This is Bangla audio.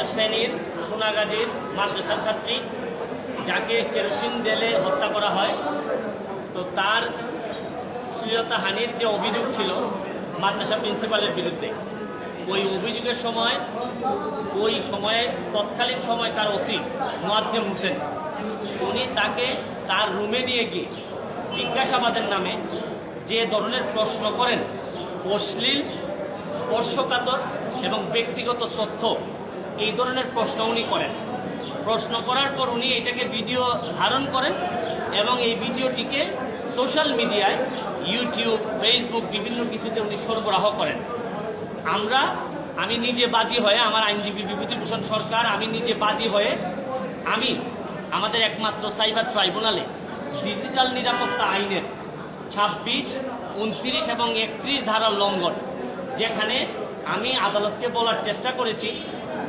আমাদের ফেনীর সোনাগাজীর মাদ্রাসা ছাত্রী, যাকে কেরোসিন ঢেলে হত্যা করা হয়। তো তার শ্লীলতাহানির যে অভিযোগ ছিল মাদ্রাসা প্রিন্সিপালের বিরুদ্ধে, ওই অভিযোগের সময় তৎকালীন সময় তার ওসি মোয়াজ্জেম হোসেন, উনি তাকে তার রুমে নিয়ে গিয়ে জিজ্ঞাসাবাদের নামে যে ধরনের প্রশ্ন করেন, অশ্লীল, স্পর্শকাতর এবং ব্যক্তিগত তথ্য, এই ধরনের প্রশ্ন উনি করেন। প্রশ্ন করার পর উনি এটাকে ভিডিও ধারণ করেন এবং এই ভিডিওটিকে সোশ্যাল মিডিয়ায়, ইউটিউব, ফেসবুক, বিভিন্ন কিছুতে উনি সরবরাহ করেন। আমি নিজে বাদী হয়ে, আমার আইনজীবী বিভূতিভূষণ সরকার, আমি নিজে বাদী হয়ে আমাদের একমাত্র সাইবার ট্রাইব্যুনালে ডিজিটাল নিরাপত্তা আইনের 26, 29 এবং 31 ধারার লঙ্ঘন, যেখানে আমি আদালতকে বলার চেষ্টা করেছি